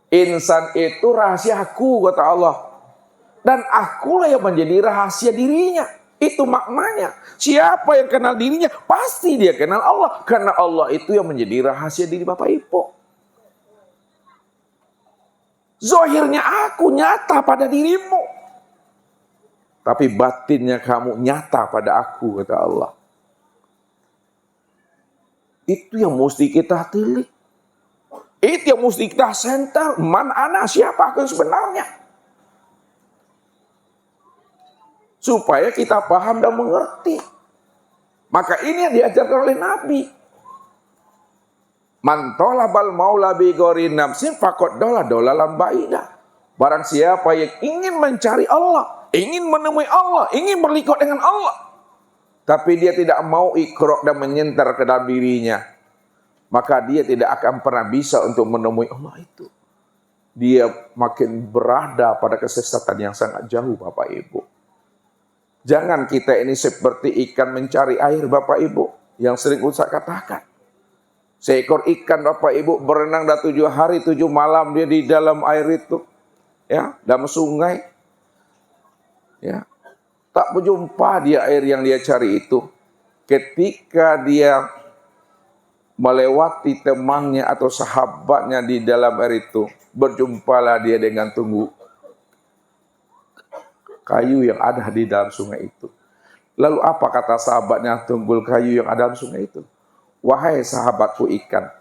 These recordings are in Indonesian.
Insan itu rahasia aku, kata Allah. Dan akulah yang menjadi rahasia dirinya. Itu maknanya. Siapa yang kenal dirinya, pasti dia kenal Allah. Karena Allah itu yang menjadi rahasia diri Bapak Ibu. Zahirnya aku nyata pada dirimu, tapi batinnya kamu nyata pada aku, kata Allah. Itu yang mesti kita tilik. Itu yang mesti kita center. Man ana, siapa aku sebenarnya. Supaya kita paham dan mengerti. Maka ini yang diajarkan oleh Nabi. Man talabal maula bi ghairi nafsin faqad dolalan baidah. Barang siapa yang ingin mencari Allah, ingin menemui Allah, ingin berliku dengan Allah, tapi dia tidak mau ikrok dan menyentar ke dalam dirinya, maka dia tidak akan pernah bisa untuk menemui Allah itu. Dia makin berada pada kesesatan yang sangat jauh, Bapak Ibu. Jangan kita ini seperti ikan mencari air, Bapak Ibu, yang sering Ustaz katakan. Seekor ikan, Bapak Ibu, berenang dah 7 hari 7 malam dia di dalam air itu, ya, dalam sungai, ya, tak berjumpa dia air yang dia cari itu. Ketika dia melewati temannya atau sahabatnya di dalam air itu, berjumpalah dia dengan tunggu kayu yang ada di dalam sungai itu. Lalu apa kata sahabatnya tunggul kayu yang ada dalam sungai itu? Wahai sahabatku ikan,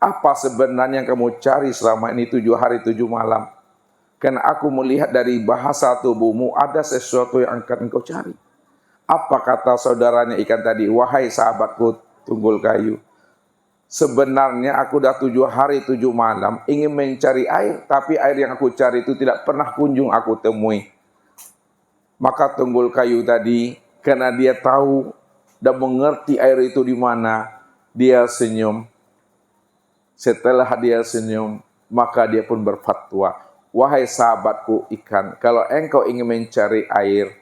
apa sebenarnya yang kamu cari selama ini 7 hari 7 malam? Karena aku melihat dari bahasa tubuhmu ada sesuatu yang akan engkau cari. Apa kata saudaranya ikan tadi? Wahai sahabatku tunggul kayu, sebenarnya aku dah 7 hari 7 malam ingin mencari air, tapi air yang aku cari itu tidak pernah kunjung aku temui. Maka tunggul kayu tadi, karena dia tahu dan mengerti air itu di mana, dia senyum. Setelah dia senyum, maka dia pun berfatwa, wahai sahabatku ikan, kalau engkau ingin mencari air,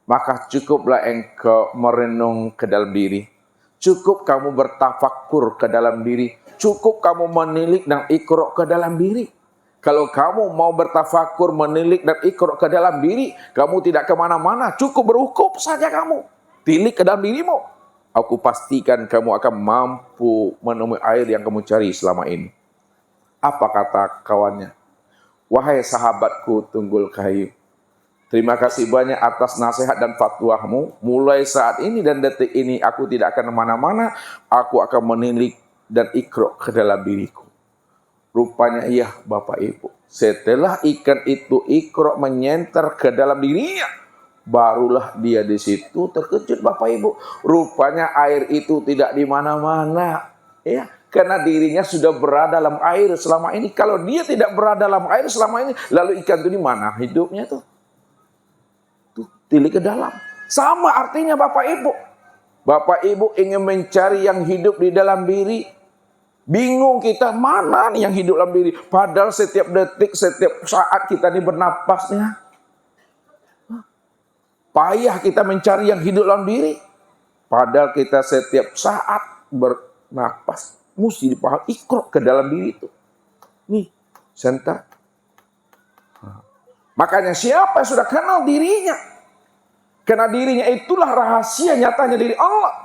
maka cukuplah engkau merenung ke dalam diri. Cukup kamu bertafakur ke dalam diri. Cukup kamu menilik dan ikrok ke dalam diri. Kalau kamu mau bertafakur, menilik dan ikrok ke dalam diri, kamu tidak kemana-mana, cukup berhukum saja kamu. Tilik ke dalam dirimu. Aku pastikan kamu akan mampu menemui air yang kamu cari selama ini. Apa kata kawannya? Wahai sahabatku tunggul kayu, terima kasih banyak atas nasihat dan fatwamu. Mulai saat ini dan detik ini aku tidak akan kemana-mana. Aku akan menilik dan ikrok ke dalam diriku. Rupanya iya Bapak Ibu. Setelah ikan itu ikrok menyenter ke dalam dirinya, barulah dia di situ terkejut Bapak Ibu. Rupanya air itu tidak di mana-mana, ya, karena dirinya sudah berada dalam air selama ini. Kalau dia tidak berada dalam air selama ini, lalu ikan itu di mana hidupnya tuh? Tuh, tilik ke dalam. Sama artinya Bapak Ibu. Bapak Ibu ingin mencari yang hidup di dalam diri. Bingung kita, mana nih yang hidup dalam diri? Padahal setiap detik, setiap saat kita ini bernapasnya. Payah kita mencari yang hidup dalam diri. Padahal kita setiap saat bernapas, mesti dipahami ikrok ke dalam diri itu. Nih, senter. Makanya siapa yang sudah kenal dirinya? Karena dirinya itulah rahasia nyatanya diri Allah.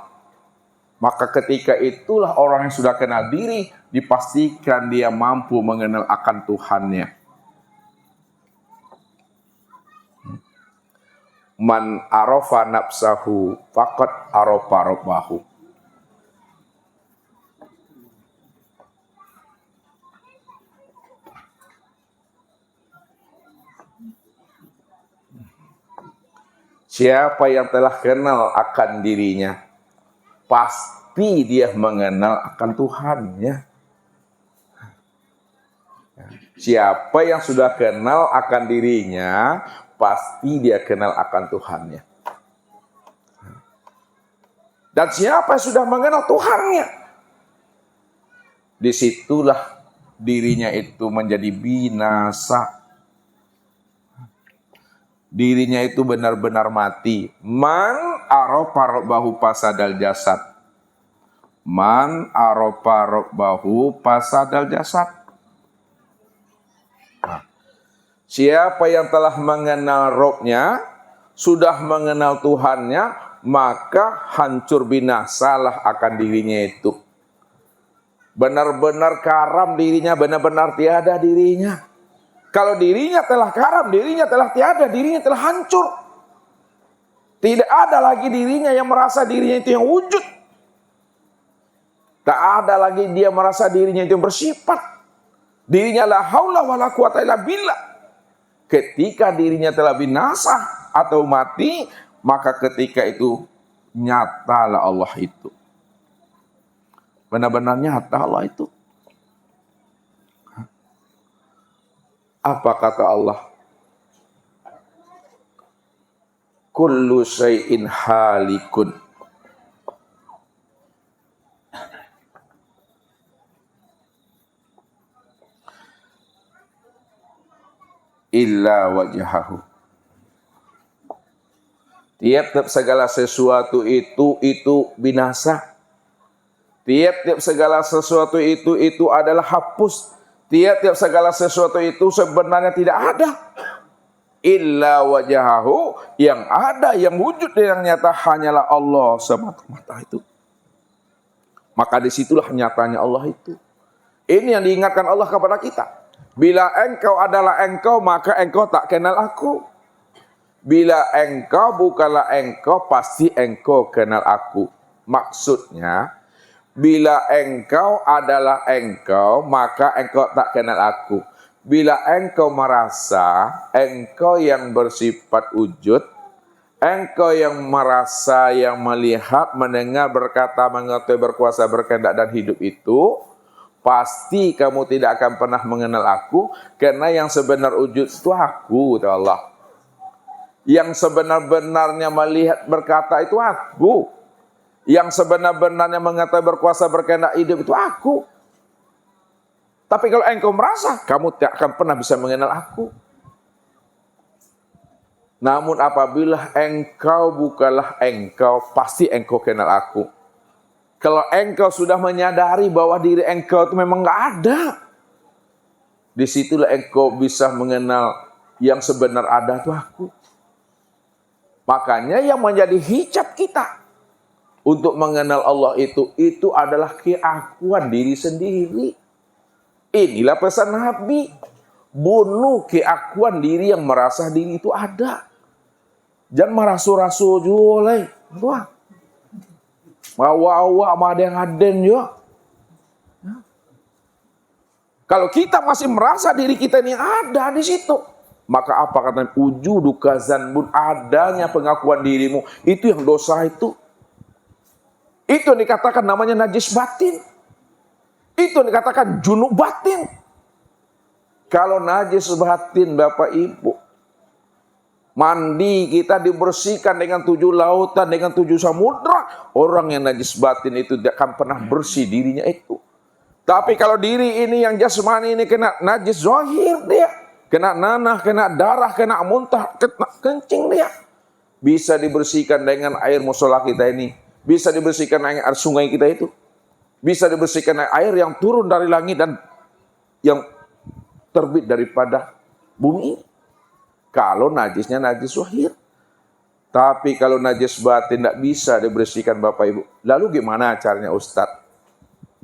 Maka ketika itulah orang yang sudah kenal diri, dipastikan dia mampu mengenal akan Tuhannya. Man arafa nafsahu faqad arafa rabbahu. Siapa yang telah kenal akan dirinya, pasti dia mengenal akan Tuhannya. Siapa yang sudah kenal akan dirinya, pasti dia kenal akan Tuhannya. Dan siapa yang sudah mengenal Tuhannya, disitulah dirinya itu menjadi binasa. Dirinya itu benar-benar mati. Man arafa rabbahu fasadal jasad. Man arafa rabbahu fasadal jasad. Siapa yang telah mengenal Robnya, sudah mengenal Tuhannya, maka hancur binasalah akan dirinya itu. Benar-benar karam dirinya, benar-benar tiada dirinya. Kalau dirinya telah karam, dirinya telah tiada, dirinya telah hancur. Tidak ada lagi dirinya yang merasa dirinya itu yang wujud. Tak ada lagi dia merasa dirinya itu yang bersifat. Dirinya la haula wala quwata illa billah. Ketika dirinya telah binasa atau mati, maka ketika itu nyatalah Allah itu. Benar-benar nyata Allah itu. Apa kata Allah? Kullu syai'in halikun. Illa wajhahu. Tiap-tiap segala sesuatu itu binasa. Tiap-tiap segala sesuatu itu adalah hapus. Tiap-tiap segala sesuatu itu sebenarnya tidak ada. Illa wajhahu, yang ada, yang wujud yang nyata hanyalah Allah semata-mata itu. Maka disitulah nyatanya Allah itu. Ini yang diingatkan Allah kepada kita. Bila engkau adalah engkau, maka engkau tak kenal aku. Bila engkau bukanlah engkau, pasti engkau kenal aku. Maksudnya, bila engkau adalah engkau, maka engkau tak kenal aku. Bila engkau merasa engkau yang bersifat wujud, engkau yang merasa, yang melihat, mendengar, berkata, mengetahui, berkuasa, berkehendak dan hidup itu, pasti kamu tidak akan pernah mengenal aku, karena yang sebenar wujud itu aku, kata Allah. Yang sebenar-benarnya melihat, berkata itu aku. Yang sebenar-benarnya mengetahui, berkuasa, berkehendak hidup itu aku. Tapi kalau engkau merasa, kamu tidak akan pernah bisa mengenal aku. Namun apabila engkau bukanlah engkau, pasti engkau kenal aku. Kalau engkau sudah menyadari bahwa diri engkau itu memang nggak ada, disitulah engkau bisa mengenal yang sebenar ada itu aku. Makanya yang menjadi hijab kita untuk mengenal Allah itu adalah keakuan diri sendiri. Inilah pesan Nabi. Bunuh keakuan diri yang merasa diri itu ada. Jangan merasu-rasu juga. Tuh. Bawa-bawa sama ada yang aden juga. Kalau kita masih merasa diri kita ini ada di situ, maka apa kata ujudu kazanbun, adanya pengakuan dirimu itu yang dosa itu. Itu yang dikatakan namanya najis batin. Itu yang dikatakan junub batin. Kalau najis batin Bapak Ibu, mandi kita dibersihkan dengan 7 lautan, dengan 7 samudra. Orang yang najis batin itu tidak akan pernah bersih dirinya itu. Tapi kalau diri ini yang jasmani ini kena najis zahir dia. Kena nanah, kena darah, kena muntah, kena kencing dia. Bisa dibersihkan dengan air musola kita ini. Bisa dibersihkan dengan air sungai kita itu. Bisa dibersihkan dengan air yang turun dari langit dan yang terbit daripada bumi. Kalau najisnya najis zahir. Tapi kalau najis batin tidak bisa dibersihkan Bapak Ibu. Lalu gimana caranya Ustadz?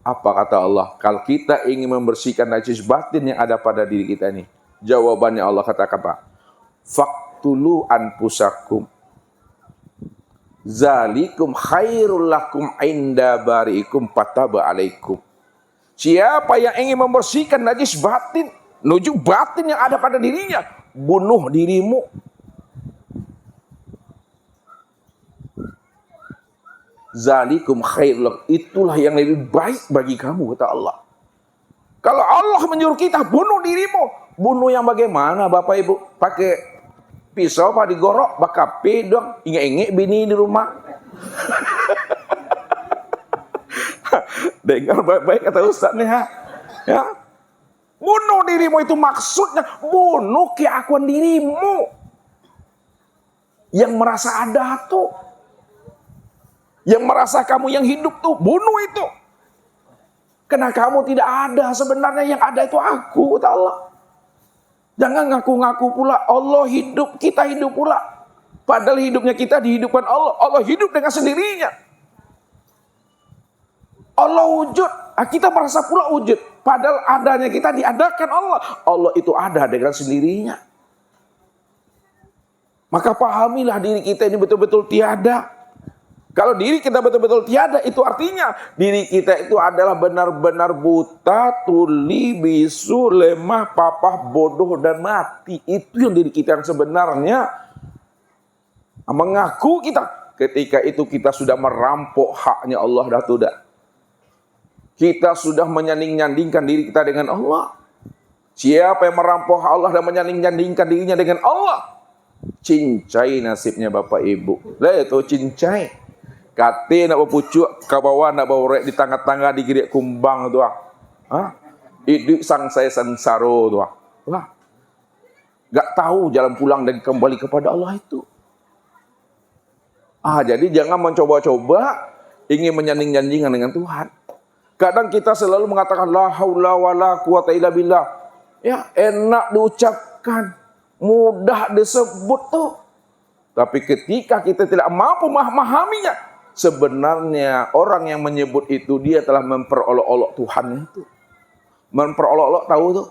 Apa kata Allah? Kalau kita ingin membersihkan najis batin yang ada pada diri kita ini, jawabannya Allah katakan apa? Faqtulu anfusakum. Zalikum khairul lakum inda bariikum fataba alaikum. Siapa yang ingin membersihkan najis batin, nuju batin yang ada pada dirinya, bunuh dirimu. Zalikum khairul, itulah yang lebih baik bagi kamu, kata Allah. Kalau Allah menyuruh kita bunuh dirimu, bunuh yang bagaimana Bapak Ibu? Pakai pisau apa digorok, bakal pedang, inge-inge bini di rumah. Dengar baik-baik kata Ustaz nih ya. Bunuh dirimu itu maksudnya bunuh keakuan dirimu yang merasa ada tuh. Yang merasa kamu yang hidup tuh, bunuh itu. Karena kamu tidak ada, sebenarnya yang ada itu aku, kata Allah. Jangan ngaku-ngaku pula Allah hidup, kita hidup pula. Padahal hidupnya kita dihidupkan Allah. Allah hidup dengan sendirinya. Allah wujud, kita merasa pula wujud. Padahal adanya kita diadakan Allah. Allah itu ada dengan sendirinya. Maka pahamilah diri kita ini betul-betul tiada. Kalau diri kita betul-betul tiada, itu artinya diri kita itu adalah benar-benar buta, tuli, bisu, lemah, papah, bodoh, dan mati. Itu yang diri kita yang sebenarnya. Mengaku kita. Ketika itu kita sudah merampok haknya Allah dah tidak. Kita sudah menyanding-nyandingkan diri kita dengan Allah. Siapa yang merampok hak Allah dan menyanding-nyandingkan dirinya dengan Allah? Cincai nasibnya Bapak Ibu. Lah itu cincai. Kate nak berpucuk ke bawah, nak bawa rek di tangga-tangga di girik kumbang tu. Hidup sang saya sansaro tu. Gak tahu jalan pulang dan kembali kepada Allah itu. Jadi jangan mencoba-coba ingin menyanding-nyandingkan dengan Tuhan. Kadang kita selalu mengatakan la haula wala quwata illa billah. Ya, enak diucapkan, mudah disebut tuh. Tapi ketika kita tidak mampu memahaminya, sebenarnya orang yang menyebut itu dia telah memperolok-olok Tuhan itu. Memperolok-olok tahu tuh.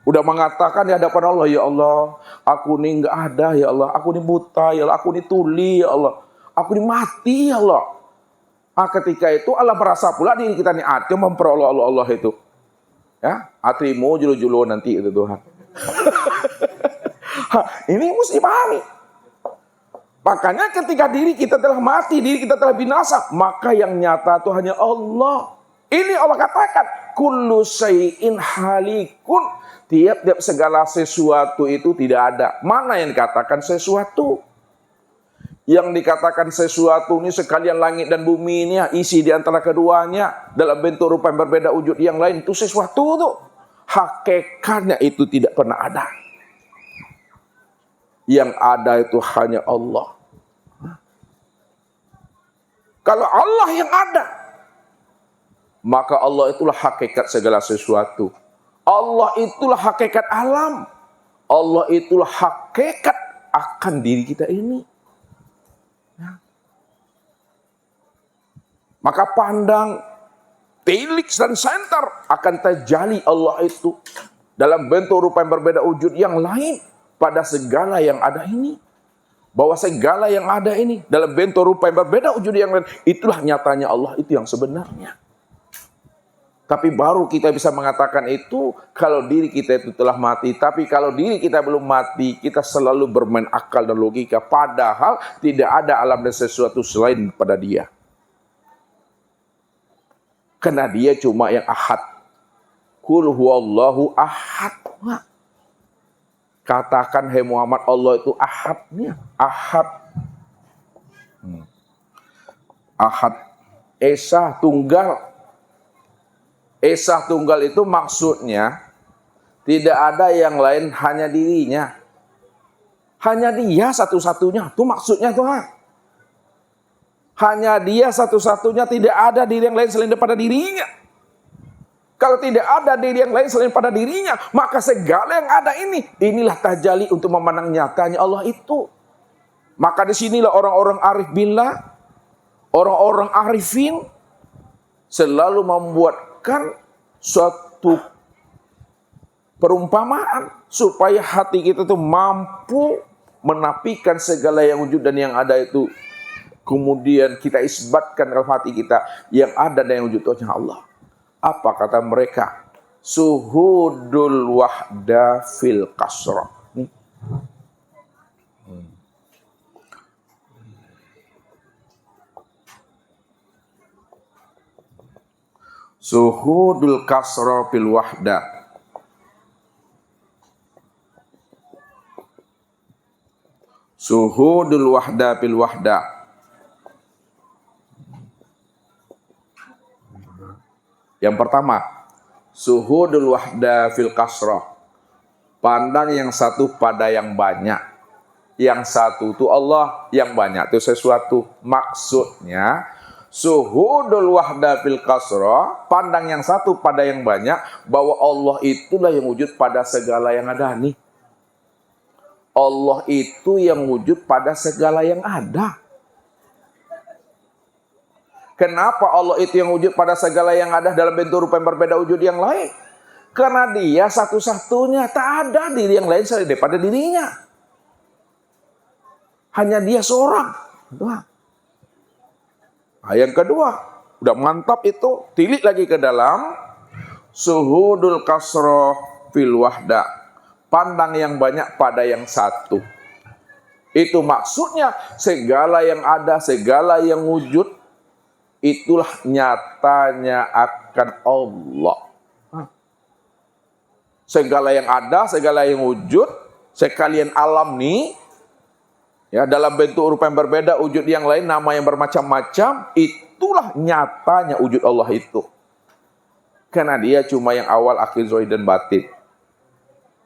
Udah mengatakan di hadapan Allah, ya Allah, aku ini enggak ada ya Allah, aku ini buta ya Allah, aku ini tuli ya Allah, aku ini mati ya Allah. Ketika itu Allah merasa pula diri kita ini ada memperolok-olok Allah itu. Ya, atrimu julu-julu nanti itu Tuhan. Ini mesti pahami. Makanya ketika diri kita telah mati, diri kita telah binasa, maka yang nyata itu hanya Allah. Ini Allah katakan, kullu syai'in halikun. Tiap-tiap segala sesuatu itu tidak ada. Mana yang dikatakan sesuatu? Yang dikatakan sesuatu ini sekalian langit dan bumi ini isi di antara keduanya dalam bentuk rupa yang berbeda wujud yang lain itu sesuatu tuh. Hakikatnya itu tidak pernah ada. Yang ada itu hanya Allah. Kalau Allah yang ada, maka Allah itulah hakikat segala sesuatu. Allah itulah hakikat alam. Allah itulah hakikat akan diri kita ini. Ya. Maka pandang, tilik dan senter akan terjali Allah itu dalam bentuk rupa yang berbeda wujud yang lain pada segala yang ada ini. Bahwa segala yang ada ini dalam bentuk rupa yang berbeda wujud yang lain, itulah nyatanya Allah itu yang sebenarnya. Tapi baru kita bisa mengatakan itu kalau diri kita itu telah mati. Tapi kalau diri kita belum mati, kita selalu bermain akal dan logika. Padahal tidak ada alam dan sesuatu selain pada dia. Karena dia cuma yang ahad. Qul huwallahu ahad. Katakan, hai Muhammad, Allah itu ahadnya. Ahad. Ahad. Esa tunggal. Esa tunggal itu maksudnya tidak ada yang lain, hanya dirinya. Hanya dia satu-satunya. Itu maksudnya Tuhan. Hanya dia satu-satunya, tidak ada diri yang lain selain daripada dirinya. Kalau tidak ada diri yang lain selain pada dirinya, maka segala yang ada ini, inilah tajali untuk memandang nyatanya Allah itu. Maka disinilah orang-orang arif billah, orang-orang arifin selalu membuatkan suatu perumpamaan supaya hati kita itu mampu menafikan segala yang wujud dan yang ada itu. Kemudian kita isbatkan dalam hati kita yang ada dan yang wujud itu hanya Allah. Apa kata mereka? Suhudul wahda fil kasrah. Suhudul kasrah fil wahda. Suhudul wahda fil wahda. Yang pertama, suhudul wahda fil kasrah. Pandang yang satu pada yang banyak. Yang satu itu Allah, yang banyak itu sesuatu. Maksudnya, Suhudul wahda fil kasra, pandang yang satu pada yang banyak, bahwa Allah itulah yang wujud pada segala yang ada nih. Allah itu yang wujud pada segala yang ada. Kenapa Allah itu yang wujud pada segala yang ada dalam bentuk rupa yang berbeda wujud yang lain? Karena dia satu-satunya, tak ada diri yang lain selain daripada dirinya. Hanya dia seorang. Nah, yang kedua, udah mantap itu, tilik lagi ke dalam suhudul kasroh fil wahda, pandang yang banyak pada yang satu. Itu maksudnya segala yang ada, segala yang wujud, itulah nyatanya akan Allah. Segala yang ada, segala yang wujud, sekalian alam nih, ya, dalam bentuk rupa yang berbeda, wujud yang lain, nama yang bermacam-macam, itulah nyatanya wujud Allah itu. Karena dia cuma yang awal, akhir, zahir, dan batin.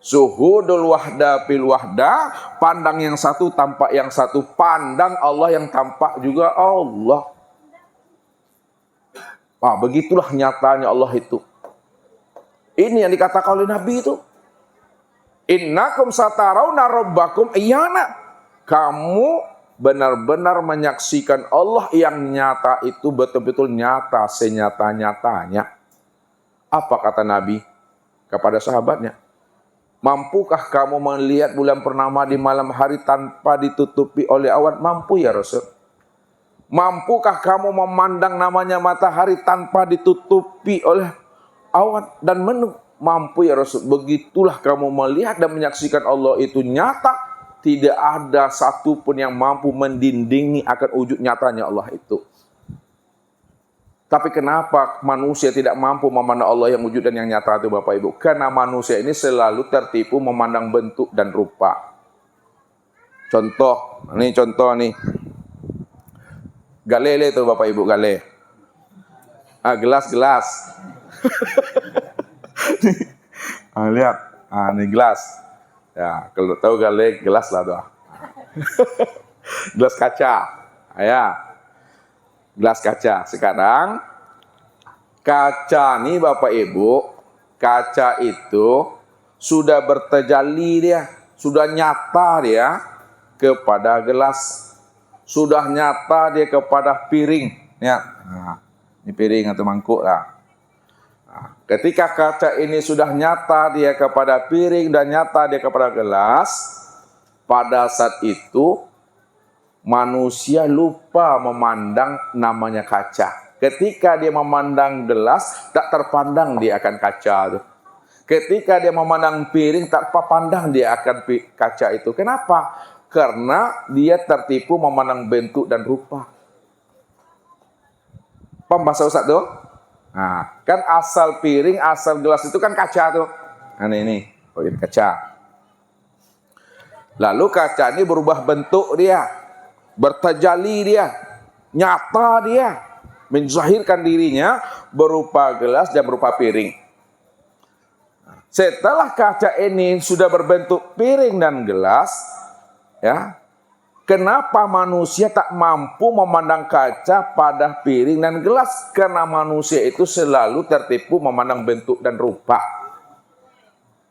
Suhudul wahda fil wahda, pandang yang satu, tampak yang satu. Pandang Allah yang tampak juga Allah. Nah, begitulah nyatanya Allah itu. Ini yang dikatakan oleh Nabi itu. Innakum satarawna rabbakum iyana. Kamu benar-benar menyaksikan Allah yang nyata itu, betul-betul nyata, senyata-nyatanya. Apa kata Nabi kepada sahabatnya? Mampukah kamu melihat bulan purnama di malam hari tanpa ditutupi oleh awan? Mampu ya Rasul. Mampukah kamu memandang namanya matahari tanpa ditutupi oleh awan dan mendung? Mampu ya Rasul. Begitulah kamu melihat dan menyaksikan Allah itu nyata. Tidak ada satupun yang mampu mendindingi akan wujud nyatanya Allah itu. Tapi kenapa manusia tidak mampu memandang Allah yang wujud dan yang nyata itu Bapak Ibu? Karena manusia ini selalu tertipu memandang bentuk dan rupa. Contoh nih. Galele itu Bapak Ibu, gale. Gelas. Lihat, ini gelas. Ya, kalau tahu gale gelas lah doa. Gelas kaca. Ya. Gelas kaca. Sekarang kaca nih Bapak Ibu, kaca itu sudah bertejalli dia, sudah nyata dia kepada gelas. Sudah nyata dia kepada piring. Ya. Nah, ini piring atau mangkuk lah. Ketika kaca ini sudah nyata dia kepada piring dan nyata dia kepada gelas, pada saat itu manusia lupa memandang namanya kaca. Ketika dia memandang gelas, tak terpandang dia akan kaca itu. Ketika dia memandang piring, tak terpandang dia akan kaca itu. Kenapa? Karena dia tertipu memandang bentuk dan rupa. Paham bahasa Ustaz tuh? Nah, kan asal piring, asal gelas itu kan kaca tuh. Nah ini kaca. Lalu kaca ini berubah bentuk dia, bertajalli dia, nyata dia, menzahirkan dirinya berupa gelas dan berupa piring. Setelah kaca ini sudah berbentuk piring dan gelas, ya, kenapa manusia tak mampu memandang kaca pada piring dan gelas? Karena manusia itu selalu tertipu memandang bentuk dan rupa.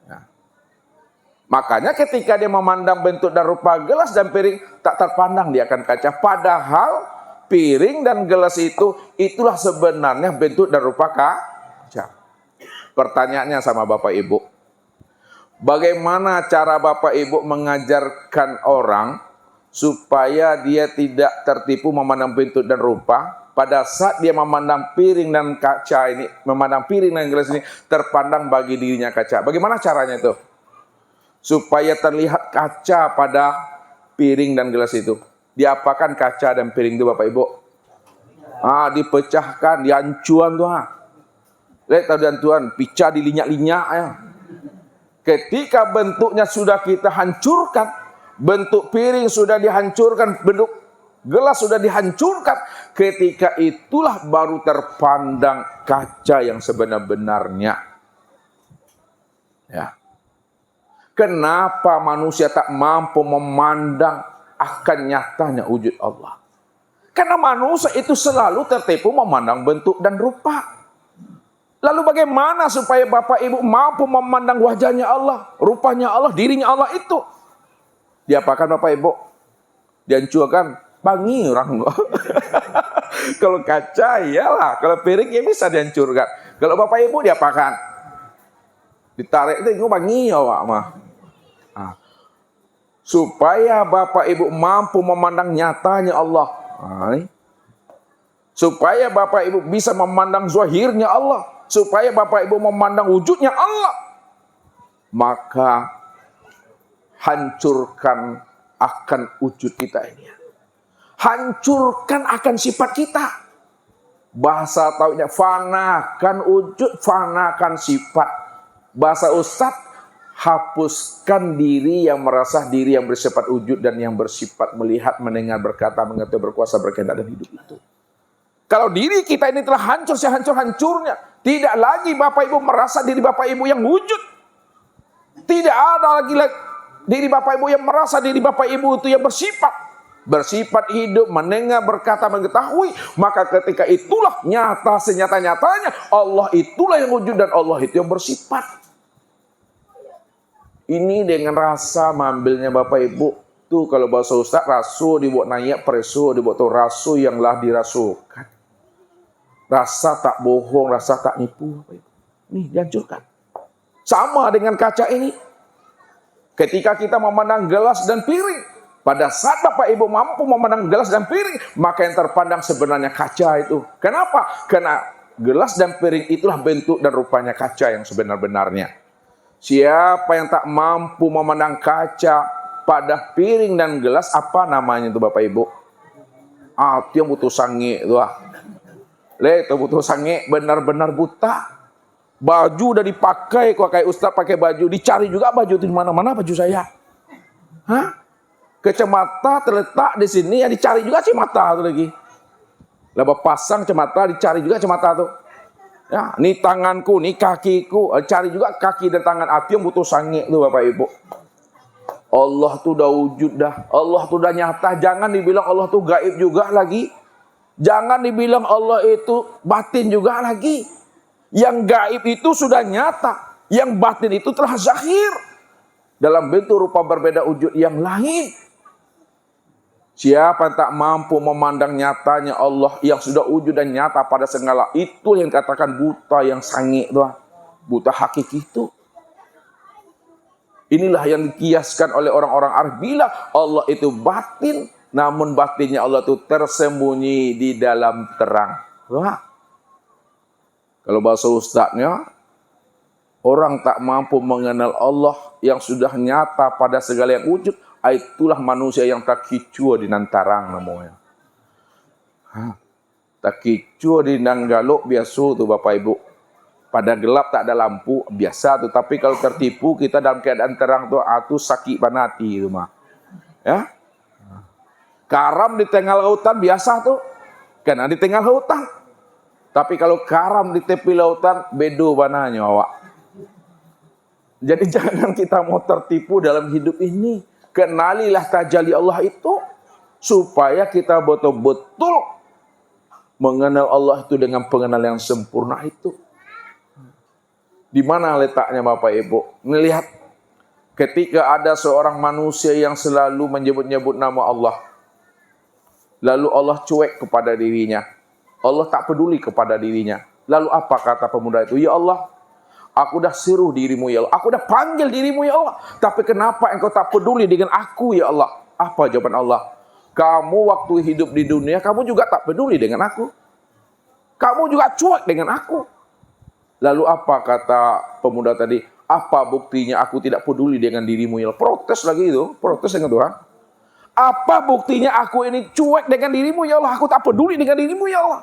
Ya. Makanya ketika dia memandang bentuk dan rupa gelas dan piring, tak terpandang dia akan kaca. Padahal piring dan gelas itu, itulah sebenarnya bentuk dan rupa kaca. Pertanyaannya sama Bapak Ibu, bagaimana cara Bapak Ibu mengajarkan orang supaya dia tidak tertipu memandang bentuk dan rupa pada saat dia memandang piring dan kaca ini, memandang piring dan gelas ini terpandang bagi dirinya kaca? Bagaimana caranya itu? Supaya terlihat kaca pada piring dan gelas itu. Diapakan kaca dan piring itu Bapak Ibu? Dipecahkan, dihancuan tuh. Lihat tahu dan Tuhan, picah dilinyak-linyak ya. Ketika bentuknya sudah kita hancurkan, bentuk piring sudah dihancurkan, bentuk gelas sudah dihancurkan, ketika itulah baru terpandang kaca yang sebenar-benarnya. Ya. Kenapa manusia tak mampu memandang akan nyatanya wujud Allah? Karena manusia itu selalu tertipu memandang bentuk dan rupa. Lalu bagaimana supaya Bapak Ibu mampu memandang wajahnya Allah, rupanya Allah, dirinya Allah itu? Diapakan Bapak Ibu? Dihancurkan, bangi orang. Kalau kaca iyalah, kalau piring ya bisa dihancurkan. Kalau Bapak Ibu diapakan? Ditarik itu bangi awak mah. Nah, supaya Bapak Ibu mampu memandang nyatanya Allah. Nah, supaya Bapak Ibu bisa memandang zahirnya Allah, supaya Bapak Ibu memandang wujudnya Allah, maka hancurkan akan wujud kita ini. Hancurkan akan sifat kita. Bahasa tauhidnya fanakan wujud, fanakan sifat. Bahasa Ustaz, hapuskan diri yang merasa diri yang bersifat wujud dan yang bersifat melihat, mendengar, berkata, mengerti, berkuasa, berkehendak dan hidup itu. Kalau diri kita ini telah hancur sehancur-hancurnya, tidak lagi Bapak Ibu merasa diri Bapak Ibu yang wujud. Tidak ada lagi diri Bapak Ibu yang merasa diri Bapak Ibu itu yang bersifat hidup, mendengar, berkata, mengetahui. Maka ketika itulah nyata senyata-nyatanya Allah itulah yang wujud dan Allah itu yang bersifat. Ini dengan rasa mengambilnya Bapak Ibu. Tuh kalau bahasa Ustaz, rasu dibuat naik, preso dibuat tuh rasu yang lah dirasukan. Rasa tak bohong, rasa tak nipu. Nih dihancurkan. Sama dengan kaca ini. Ketika kita memandang gelas dan piring, pada saat Bapak Ibu mampu memandang gelas dan piring, maka yang terpandang sebenarnya kaca itu. Kenapa? Karena gelas dan piring itulah bentuk dan rupanya kaca yang sebenar-benarnya. Siapa yang tak mampu memandang kaca pada piring dan gelas, apa namanya itu Bapak Ibu? Itu yang butuh sange itu itu butuh sange, benar-benar buta. Baju udah dipakai, kok kayak Ustaz pakai baju, dicari juga baju itu di mana-mana baju saya. Kacamata terletak di sini, ya dicari juga kacamata itu lagi. Lah pasang kacamata, dicari juga kacamata tuh. Ya, ini tanganku, ini kakiku, cari juga kaki dan tangan. Itu yang butuh sange tuh Bapak Ibu. Allah tuh udah wujud dah, Allah tuh udah nyata. Jangan dibilang Allah tuh gaib juga lagi. Jangan dibilang Allah itu batin juga lagi. Yang gaib itu sudah nyata, yang batin itu telah zahir dalam bentuk rupa berbeda wujud yang lain. Siapa yang tak mampu memandang nyatanya Allah yang sudah wujud dan nyata pada segala, itu yang katakan buta yang sange doang, buta hakiki itu. Inilah yang dikiaskan oleh orang-orang Arab, bilang Allah itu batin, namun batinnya Allah itu tersembunyi di dalam terang. Wah. Kalau bahasa Ustaznya, orang tak mampu mengenal Allah yang sudah nyata pada segala yang wujud, itulah manusia yang tak kicua di nantarang namanya. Tak kicua di nanggalok biasa tuh Bapak Ibu. Pada gelap tak ada lampu biasa tuh, tapi kalau tertipu kita dalam keadaan terang tuh sakit banati itu mah. Ya. Karam di tengah lautan biasa tuh. Karena di tengah lautan. Tapi kalau karam di tepi lautan bedo bananya awak. Jadi jangan kita mau tertipu dalam hidup ini. Kenalilah tajalli Allah itu supaya kita betul-betul mengenal Allah itu dengan pengenalan yang sempurna itu. Di mana letaknya Bapak Ibu? Melihat ketika ada seorang manusia yang selalu menyebut-nyebut nama Allah. Lalu Allah cuek kepada dirinya. Allah tak peduli kepada dirinya. Lalu apa kata pemuda itu? Ya Allah, aku dah seru dirimu ya Allah. Aku dah panggil dirimu ya Allah. Tapi kenapa engkau tak peduli dengan aku ya Allah? Apa jawaban Allah? Kamu waktu hidup di dunia, kamu juga tak peduli dengan aku. Kamu juga cuek dengan aku. Lalu apa kata pemuda tadi? Apa buktinya aku tidak peduli dengan dirimu ya Allah? Protes lagi itu. Protes dengan Tuhan. Apa buktinya aku ini cuek dengan dirimu ya Allah? Aku tak peduli dengan dirimu ya Allah.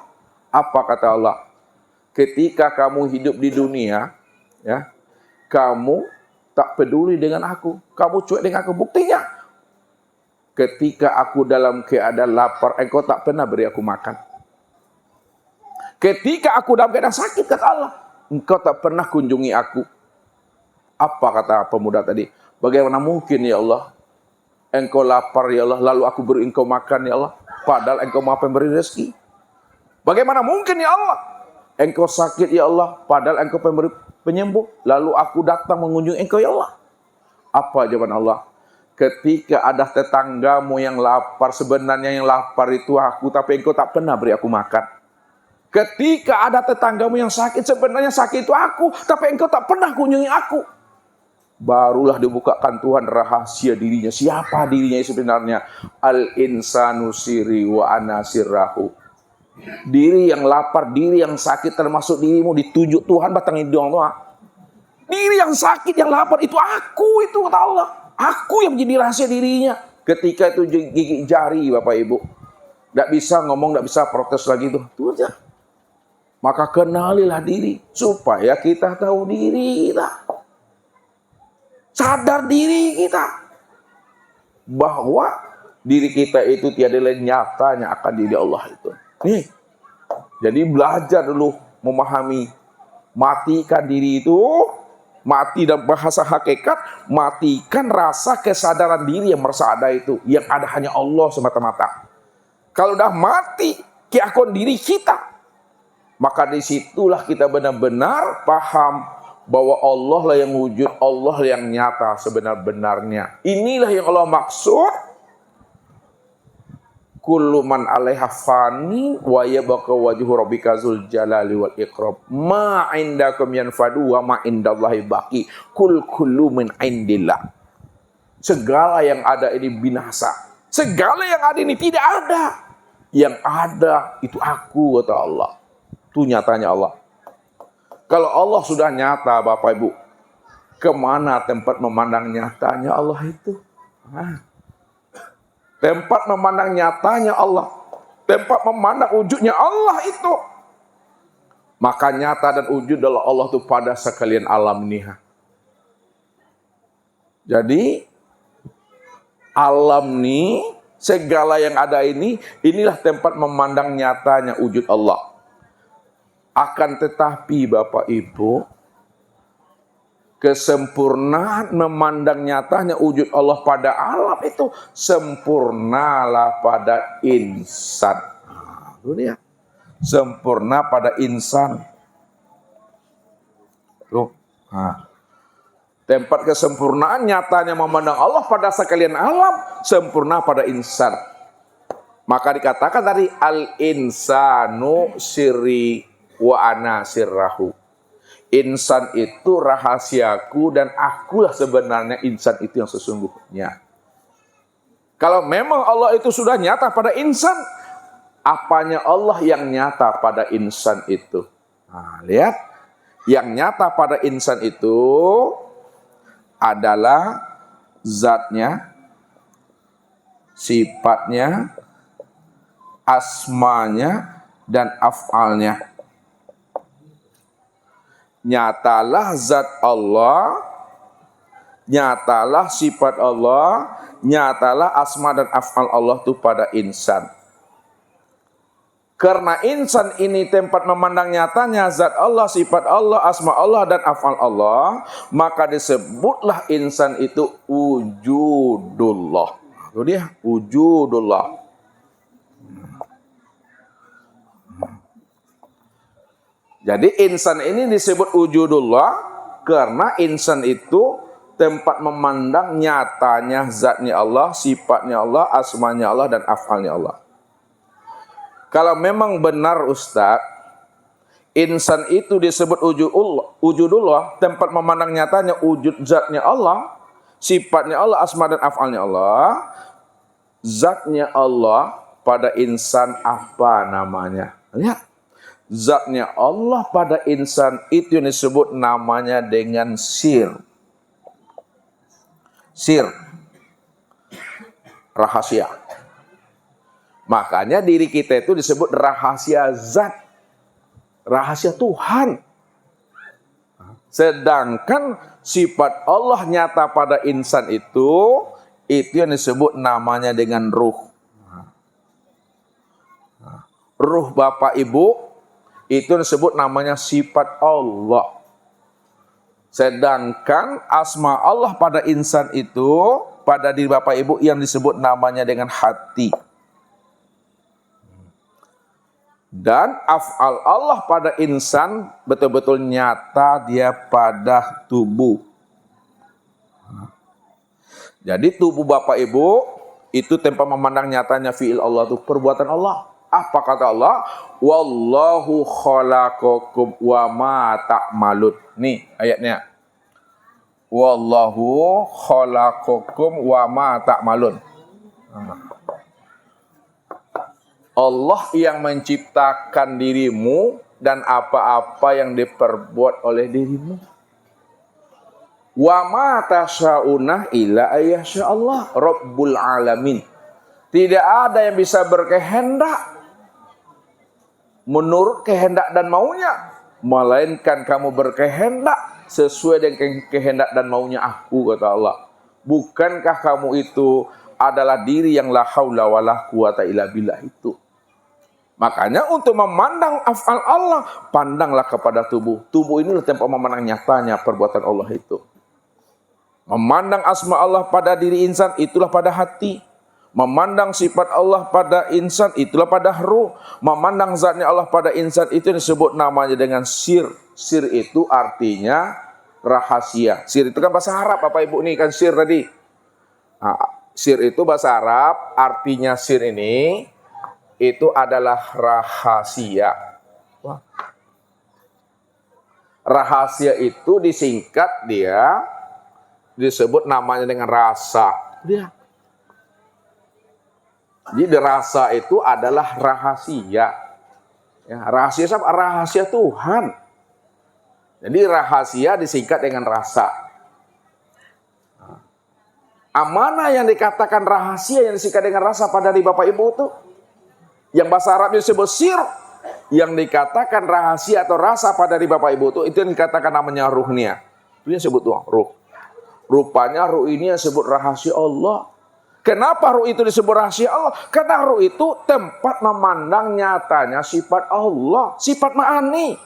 Apa kata Allah? Ketika kamu hidup di dunia, ya, kamu tak peduli dengan aku. Kamu cuek dengan aku. Buktinya, ketika aku dalam keadaan lapar, engkau tak pernah beri aku makan. Ketika aku dalam keadaan sakit, kata Allah, engkau tak pernah kunjungi aku. Apa kata pemuda tadi? Bagaimana mungkin ya Allah? Engkau lapar ya Allah, lalu aku beri engkau makan ya Allah. padahal engkau maha pemberi rezeki. Bagaimana mungkin ya Allah? Engkau sakit ya Allah, padahal engkau pemberi penyembuh. Lalu aku datang mengunjungi engkau ya Allah. Apa jawaban Allah? Ketika ada tetanggamu yang lapar, sebenarnya yang lapar itu aku, tapi engkau tak pernah beri aku makan. Ketika ada tetanggamu yang sakit, sebenarnya sakit itu aku, tapi engkau tak pernah kunjungi aku. Barulah dibukakan Tuhan rahasia dirinya. Siapa dirinya sebenarnya? Al-insanu sirri wa ana sirrahu. Diri yang lapar, diri yang sakit, termasuk dirimu, ditunjuk Tuhan batang hidung doa. Diri yang sakit, yang lapar itu aku, itu kata Allah. Aku yang menjadi rahasia dirinya. Ketika itu gigit jari Bapak Ibu, tidak bisa ngomong, tidak bisa protes lagi itu. Itu aja. Maka kenalilah diri supaya kita tahu diri kita. Sadar diri kita bahwa diri kita itu tiada lain nyatanya akan diri Allah itu. Nih, jadi belajar dulu memahami, matikan diri itu, mati dan bahasa hakikat, matikan rasa kesadaran diri yang merasa ada itu, yang ada hanya Allah semata-mata. Kalau udah mati keakuan diri kita, maka disitulah kita benar-benar paham bahwa Allah lah yang wujud, Allah yang nyata sebenar-benarnya. Inilah yang Allah maksud. Kullu man 'alaiha fani wa yabqa wajhu rabbika dzul jalali wal ikram. Ma 'indakum yanfadu wa ma 'indallahi baqi. Kullu min 'indillah. Segala yang ada ini binasa. Segala yang ada ini tidak ada. Yang ada itu aku, kata Allah. Itu nyatanya Allah. Kalau Allah sudah nyata Bapak Ibu, kemana tempat memandang nyatanya Allah itu? Tempat memandang nyatanya Allah, tempat memandang wujudnya Allah itu. Maka nyata dan wujud adalah Allah itu pada sekalian alam ini. Jadi alam ini, segala yang ada ini, inilah tempat memandang nyatanya wujud Allah. Akan tetapi Bapak Ibu, kesempurnaan memandang nyatanya wujud Allah pada alam itu sempurnalah pada insan. Itu dia. Sempurna pada insan. Tuh. Tempat kesempurnaan nyatanya memandang Allah pada sekalian alam sempurna pada insan. Maka dikatakan tadi al-insanu sirri wa ana sirrahu. Insan itu rahasiaku dan akulah sebenarnya insan itu yang sesungguhnya. Kalau memang Allah itu sudah nyata pada insan, apanya Allah yang nyata pada insan itu? Nah, lihat, yang nyata pada insan itu adalah zatnya, sifatnya, asmanya, dan af'alnya. Nyatalah zat Allah, nyatalah sifat Allah, nyatalah asma dan af'al Allah itu pada insan. Karena insan ini tempat memandang nyatanya zat Allah, sifat Allah, asma Allah dan af'al Allah, maka disebutlah insan itu wujudullah. Itu dia, wujudullah. Jadi insan ini disebut wujudullah karena insan itu tempat memandang nyatanya zatnya Allah, sifatnya Allah, asmanya Allah, dan af'alnya Allah. Kalau memang benar Ustaz, insan itu disebut wujudullah, tempat memandang nyatanya wujud zatnya Allah, sifatnya Allah, asma dan af'alnya Allah, zatnya Allah pada insan apa namanya? Lihat. Zatnya Allah pada insan itu yang disebut namanya dengan sir. Sir. Rahasia. Makanya diri kita itu disebut rahasia zat. Rahasia Tuhan. Sedangkan sifat Allah nyata pada insan itu yang disebut namanya dengan ruh. Ruh Bapak Ibu, itu disebut namanya sifat Allah. Sedangkan asma Allah pada insan itu, pada diri Bapak Ibu yang disebut namanya dengan hati. Dan af'al Allah pada insan betul-betul nyata dia pada tubuh. Jadi tubuh Bapak Ibu itu tanpa memandang nyatanya fi'il Allah itu perbuatan Allah. Apa kata Allah? Wallahu khalaqakum wa ma ta'malun. Nih ayatnya. Wallahu khalaqakum wa ma ta'malun. Allah yang menciptakan dirimu dan apa-apa yang diperbuat oleh dirimu. Wa ma tasyauna illa ayyasha Allah Rabbul alamin. Tidak ada yang bisa berkehendak menurut kehendak dan maunya, melainkan kamu berkehendak sesuai dengan kehendak dan maunya aku, kata Allah. Bukankah kamu itu adalah diri yang la haula wala quwata illa billah itu? Makanya untuk memandang af'al Allah, pandanglah kepada tubuh. Tubuh inilah tempat memandang nyatanya perbuatan Allah itu. Memandang asma Allah pada diri insan, itulah pada hati. Memandang sifat Allah pada insan, itulah pada ruh. Memandang zatnya Allah pada insan, itu disebut namanya dengan sir. Sir itu artinya rahasia. Sir itu kan bahasa Arab, Bapak Ibu nih kan sir tadi. Nah, sir itu bahasa Arab, artinya sir ini itu adalah rahasia. Wah. Rahasia itu disingkat dia disebut namanya dengan rasa. Dia. Jadi rasa itu adalah rahasia. Ya, rahasia siapa? Rahasia Tuhan. Jadi rahasia disingkat dengan rasa. Amanah yang dikatakan rahasia yang disingkat dengan rasa pada di Bapak Ibu itu, yang bahasa Arabnya disebut sir, yang dikatakan rahasia atau rasa pada di Bapak Ibu itu yang dikatakan namanya ruhnya. Itu yang disebut tuh ruh. Rupanya ruh ini yang disebut rahasia Allah. Kenapa ruh itu disebut rahasia Allah? Karena ruh itu tempat memandang nyatanya sifat Allah, sifat ma'ani.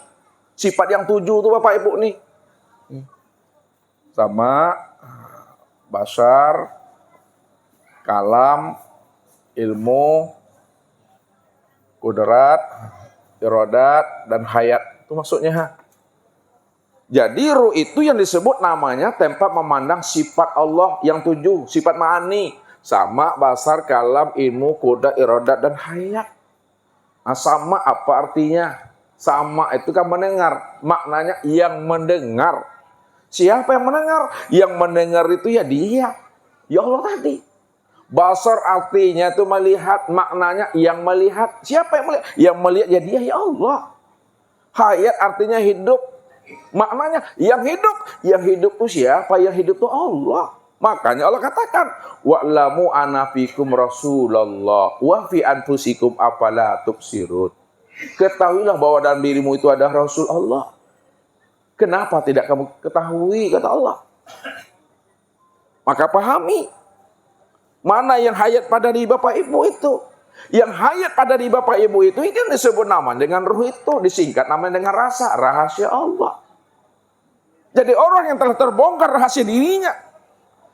Sifat yang 7 tuh Bapak Ibu nih. Sama basar, kalam, ilmu, kudrat, irodat, dan hayat. Itu maksudnya. Jadi ruh itu yang disebut namanya tempat memandang sifat Allah yang 7, sifat ma'ani. Sama basar, kalam, ilmu, kudrat, irodat, dan hayat. Nah, sama apa artinya? Sama itu kan mendengar. Maknanya yang mendengar. Siapa yang mendengar? Yang mendengar itu ya dia. Ya Allah tadi. Basar artinya itu melihat, maknanya yang melihat. Siapa yang melihat? Yang melihat ya dia, ya Allah. Hayat artinya hidup. Maknanya yang hidup. Yang hidup itu siapa? Yang hidup itu Allah. Makanya Allah katakan, wa'lamu anna fikum Rasulullah wa fi anfusikum afala tubsirun. Ketahuilah bahwa dalam dirimu itu ada Rasul Allah. Kenapa tidak kamu ketahui, kata Allah. Maka pahami. Mana yang hayat pada diri Bapak Ibu itu? Yang hayat pada diri Bapak Ibu itu kan disebut nama dengan ruh itu. Disingkat namanya dengan rasa. Rahasia Allah. Jadi orang yang telah terbongkar rahasia dirinya.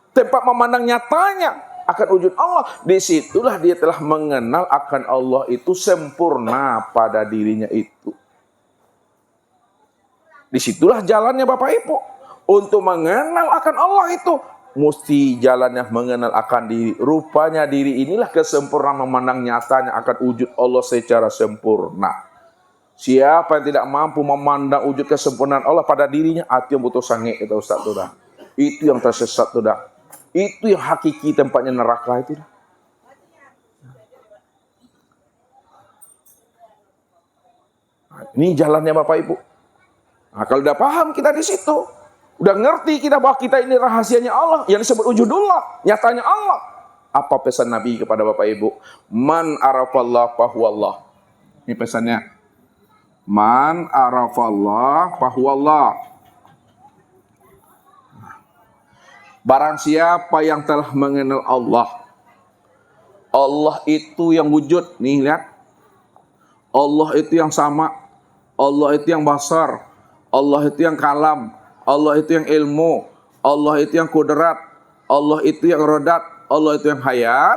Tempat memandang nyatanya akan wujud Allah. Disitulah dia telah mengenal akan Allah itu sempurna pada dirinya itu. Disitulah jalannya Bapak Ibu. Untuk mengenal akan Allah itu. Mesti jalannya mengenal akan diri. Rupanya diri inilah kesempurnaan memandang nyatanya akan wujud Allah secara sempurna. Siapa yang tidak mampu memandang wujud kesempurnaan Allah pada dirinya, itu yang butuh sange itu Ustaz tuh dah. Itu yang tersesat tuh dah. Itu yang hakiki tempatnya neraka itu dah. Ini jalannya Bapak Ibu. Nah, kalau udah paham kita di situ, udah ngerti kita bahwa kita ini rahasianya Allah, yang disebut wujudullah, nyatanya Allah. Apa pesan Nabi kepada Bapak Ibu? Man arafallah fahuwallah. Ini pesannya. Man arafallah fahuwallah. Barang siapa yang telah mengenal Allah. Allah itu yang wujud. Nih lihat. Allah itu yang sama. Allah itu yang basar. Allah itu yang kalam. Allah itu yang ilmu, Allah itu yang kudrat, Allah itu yang rodat, Allah itu yang hayat,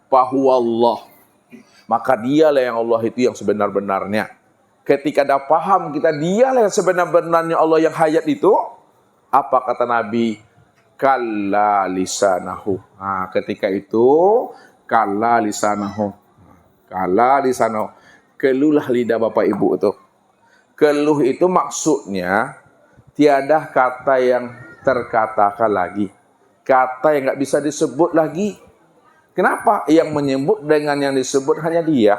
fahuwallah. maka dialah yang Allah itu yang sebenar-benarnya. Ketika dah paham kita dialah yang sebenar-benarnya Allah yang hayat itu, apa kata Nabi? Kalla lisanahu. Ketika itu kalla lisanahu. Kalla lisanahu. Keluhlah lidah Bapak Ibu itu. Keluh itu maksudnya tiada kata yang terkatakan lagi. Kata yang nggak bisa disebut lagi. Kenapa? Yang menyebut dengan yang disebut hanya dia.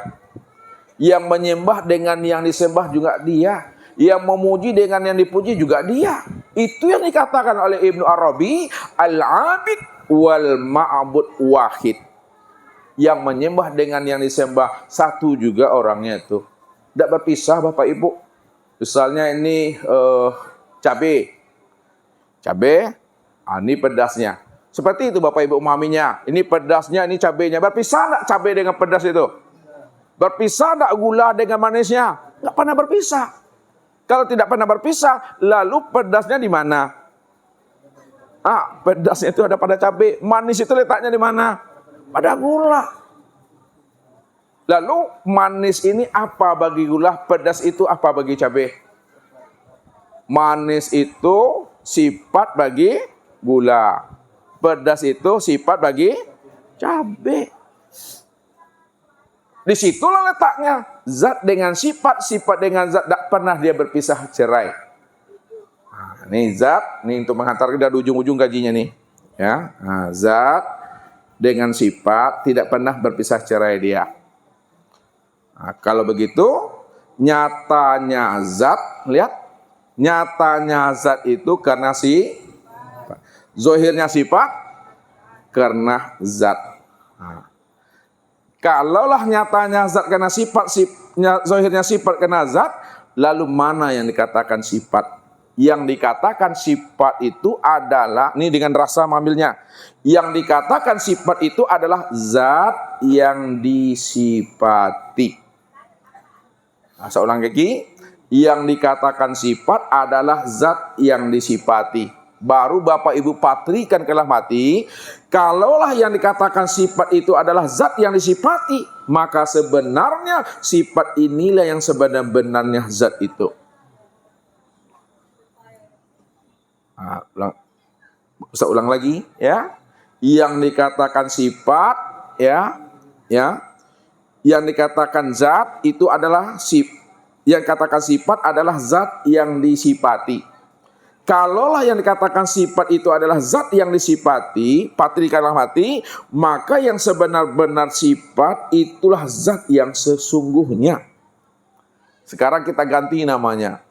Yang menyembah dengan yang disembah juga dia. Yang memuji dengan yang dipuji juga dia. Itu yang dikatakan oleh Ibnu Arabi, al-abid wal ma'bud wahid. Yang menyembah dengan yang disembah satu juga orangnya itu. Tidak berpisah Bapak Ibu. Misalnya ini cabai. Ini pedasnya. Seperti itu Bapak Ibu memahaminya. Ini pedasnya, ini cabainya. Berpisah enggak cabai dengan pedas itu? Berpisah enggak gula dengan manisnya? Enggak pernah berpisah. Kalau tidak pernah berpisah, lalu pedasnya di mana? Pedasnya itu ada pada cabai. Manis itu letaknya di mana? Pada gula. Lalu manis ini apa bagi gula? Pedas itu apa bagi cabai? Manis itu sifat bagi gula. Pedas itu sifat bagi cabai. Di situlah letaknya. Zat dengan sifat, sifat dengan zat, tak pernah dia berpisah cerai. Ini zat, ini untuk menghantar kita di ujung-ujung gajinya nih. Ya, zat dengan sifat tidak pernah berpisah cerai dia. Kalau begitu, nyatanya zat, lihat, nyatanya zat itu karena zohirnya sifat karena zat. Kalaulah nyatanya zat karena sifat, zohirnya sifat karena zat, lalu mana yang dikatakan sifat? Yang dikatakan sifat itu adalah, ini dengan rasa mengambilnya, yang dikatakan sifat itu adalah zat yang disifati. Saya ulang lagi, yang dikatakan sifat adalah zat yang disifati. Baru Bapak Ibu patrikan kelah mati, kalaulah yang dikatakan sifat itu adalah zat yang disifati, maka sebenarnya sifat inilah yang sebenar-benarnya zat itu. Saya ulang lagi ya. Yang dikatakan sifat yang dikatakan zat itu adalah yang katakan sifat adalah zat yang disifati. Kalaulah yang dikatakan sifat itu adalah zat yang disifati, patrikanlah mati, maka yang sebenar-benar sifat itulah zat yang sesungguhnya. Sekarang kita ganti namanya.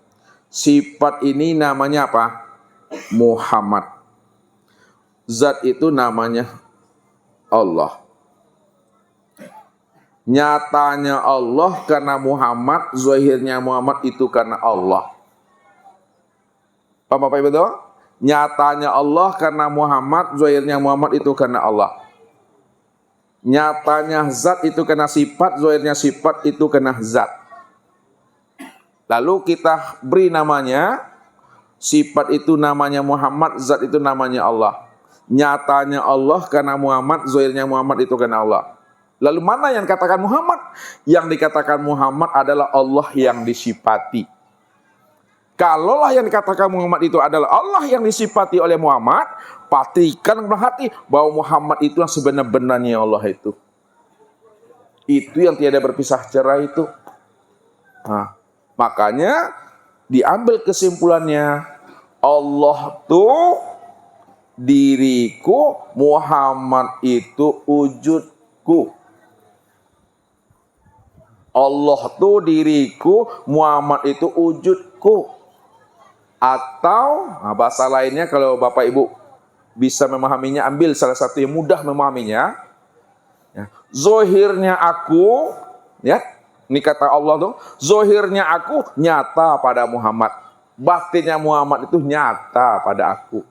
Sifat ini namanya apa? Muhammad. Zat itu namanya Allah. Nyatanya Allah karena Muhammad, zahirnya Muhammad itu karena Allah. Paham Bapak Ibu itu? Nyatanya Allah karena Muhammad, zahirnya Muhammad itu karena Allah. Nyatanya zat itu karena sifat, zahirnya sifat itu karena zat. Lalu kita beri namanya, sifat itu namanya Muhammad, zat itu namanya Allah. Nyatanya Allah karena Muhammad, zahirnya Muhammad itu karena Allah. Lalu mana yang dikatakan Muhammad? Yang dikatakan Muhammad adalah Allah yang disifati. Kalaulah yang dikatakan Muhammad itu adalah Allah yang disifati oleh Muhammad, pastikan dalam hati bahwa Muhammad itu yang sebenar-benarnya Allah itu. Itu yang tiada berpisah cerai itu. Makanya diambil kesimpulannya, Allah tuh diriku, Muhammad itu wujudku. Allah tuh diriku, Muhammad itu wujudku. Atau bahasa lainnya kalau Bapak Ibu bisa memahaminya, ambil salah satu yang mudah memahaminya. Zohirnya aku, ya, ini kata Allah tuh, zohirnya aku nyata pada Muhammad. Batinnya Muhammad itu nyata pada aku.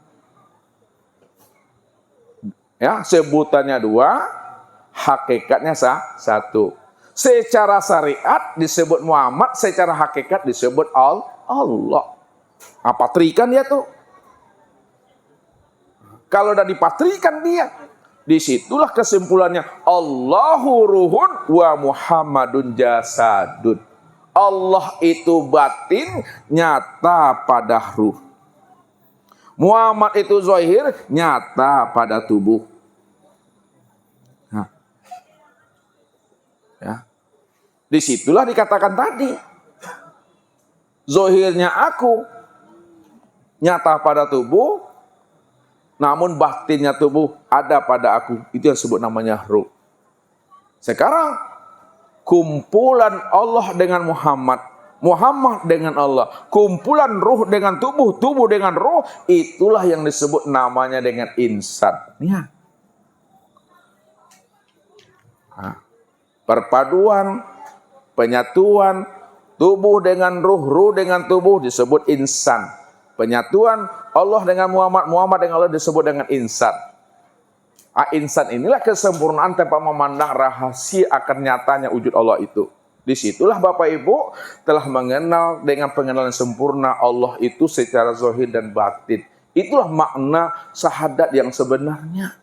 Ya, sebutannya dua, hakikatnya satu. Secara syariat disebut Muhammad, secara hakikat disebut Allah. Patrikan dia tuh. Kalau udah dipatrikan dia, Disitulah kesimpulannya, Allahu ruhun wa Muhammadun jasadun. Allah itu batin, nyata pada ruh. Muhammad itu zahir, nyata pada tubuh. Nah, ya. Disitulah dikatakan tadi, zahirnya aku nyata pada tubuh, namun batinnya tubuh ada pada aku. Itu yang disebut namanya ruh. Sekarang kumpulan Allah dengan Muhammad, Muhammad dengan Allah, kumpulan ruh dengan tubuh, tubuh dengan ruh, itulah yang disebut namanya dengan insan. Ya. Nah, perpaduan, penyatuan tubuh dengan ruh, ruh dengan tubuh disebut insan. Penyatuan Allah dengan Muhammad, Muhammad dengan Allah disebut dengan insan. Insan inilah kesempurnaan tanpa memandang rahasia akan nyatanya wujud Allah itu. Disitulah Bapak Ibu telah mengenal dengan pengenalan sempurna Allah itu secara zahir dan batin. Itulah makna syahadat yang sebenarnya.